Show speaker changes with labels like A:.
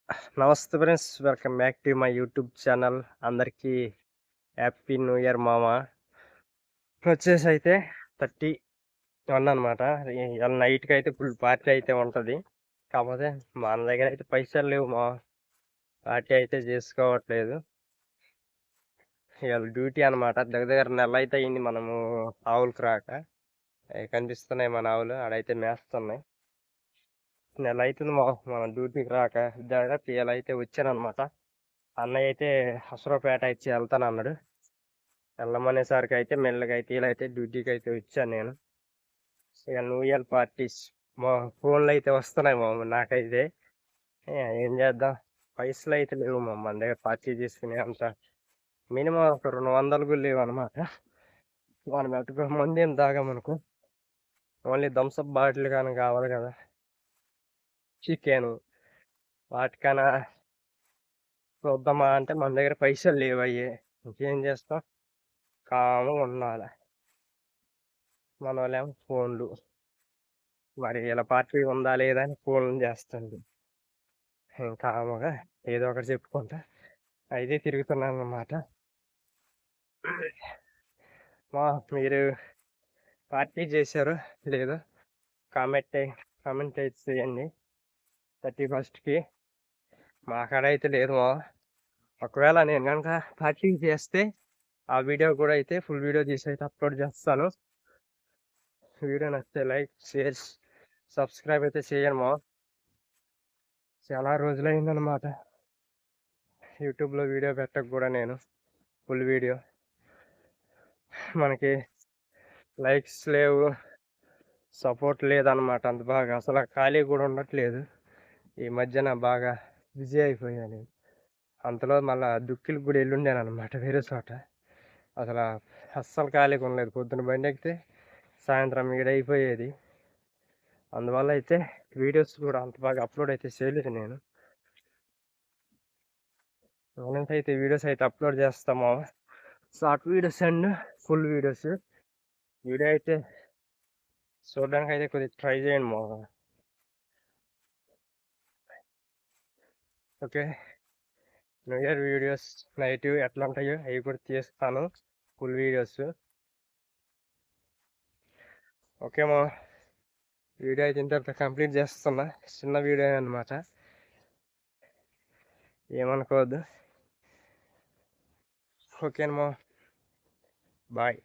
A: నమస్తే friends, welcome back to my YouTube channel. అందరికీ happy new year మామ. వచ్చేసి అయితే 31 అనమాట. ఇవాళ నైట్కి అయితే ఫుల్ పార్టీ అయితే ఉంటుంది. కాకపోతే మన దగ్గర అయితే పైసలు లేవు మా, పార్టీ అయితే చేసుకోవట్లేదు. ఇవాళ డ్యూటీ అనమాట. దగ్గర దగ్గర నెల అయితే అయింది మనము ఆవులకు రాక. అవి కనిపిస్తున్నాయి మన ఆవులు, ఆడైతే మేస్తున్నాయి. నెల అవుతుంది మా మనం డ్యూటీకి రాక. దాదాపు ఇవాళ అయితే వచ్చానమాట. అన్నయ్య అయితే హసరపేట ఇచ్చి వెళ్తాను అన్నాడు. వెళ్ళమనేసరికి అయితే మెల్లగా అయితే ఇలా అయితే డ్యూటీకి అయితే వచ్చాను నేను. ఇక న్యూ ఇయర్ పార్టీస్ మా ఫోన్లు అయితే వస్తున్నాయి మా నాకైతే. ఏం చేద్దాం, పైసలు అయితే లేవు మా మన దగ్గర పార్టీ చేసుకునే అంత. మినిమం ఒక 200 కూడా లేవు అనమాట. మనం ఎట్టుకో మంది ఏం తాగామనుకో, ఓన్లీ థమ్స్అప్ బాటిల్ కానీ కావాలి కదా, చికెన్ వాటికైనా చూద్దామా అంటే మన దగ్గర పైసలు లేవు. అయ్యే ఇంకేం చేస్తాం, కాము ఉండాలి. మన వాళ్ళేమో ఫోన్లు, మరి ఇలా పార్టీ ఉందా లేదా అని ఫోన్లు చేస్తుంది. కాముగా ఏదో ఒకటి చెప్పుకుంటా అయితే తిరుగుతున్నాను అన్నమాట. మా మీరు పార్టీ చేశారో లేదో కామెంట్ కామెంట్ అయితే చేయండి. 31కి మా కాడ అయితే లేదు మా. ఒకవేళ నేను కనుక పార్టీ చేస్తే ఆ వీడియో కూడా అయితే ఫుల్ వీడియో తీసి అయితే అప్లోడ్ చేస్తాను. వీడియో నచ్చితే లైక్, షేర్, సబ్స్క్రైబ్ అయితే చేయండి మా. చాలా రోజులైందనమాట యూట్యూబ్లో వీడియో పెట్టక కూడా నేను. ఫుల్ వీడియో మనకి లైక్స్ లేవు, సపోర్ట్ లేదనమాట. అంత బాగా అసలు ఖాళీ కూడా ఉండట్లేదు. ఈ మధ్యన బాగా బిజీ అయిపోయాను నేను. అంతలో మళ్ళా దుక్కిలకు కూడా వెళ్ళుండాను అనమాట వేరే చోట. అసలు అస్సలు ఖాళీగా ఉండలేదు. పొద్దున బండి ఎక్కితే సాయంత్రం అయిపోయేది. అందువల్ల అయితే వీడియోస్ కూడా అంత బాగా అప్లోడ్ అయితే చేయలేదు నేను. అయితే వీడియోస్ అయితే అప్లోడ్ చేస్తాము, short videos and full videos. Video అయితే చూడడానికి అయితే కొద్దిగా ట్రై చేయండి మా. Okay, new year videos night ఎట్లా ఉంటాయో అవి కూడా తీస్తాను, ఫుల్ వీడియోస్. ఓకే మా, వీడియో అయితే ఇంత కంప్లీట్ చేస్తున్నా. చిన్న వీడియో అనమాట, ఏమనుకోవద్దు. ఓకే మా, బాయ్.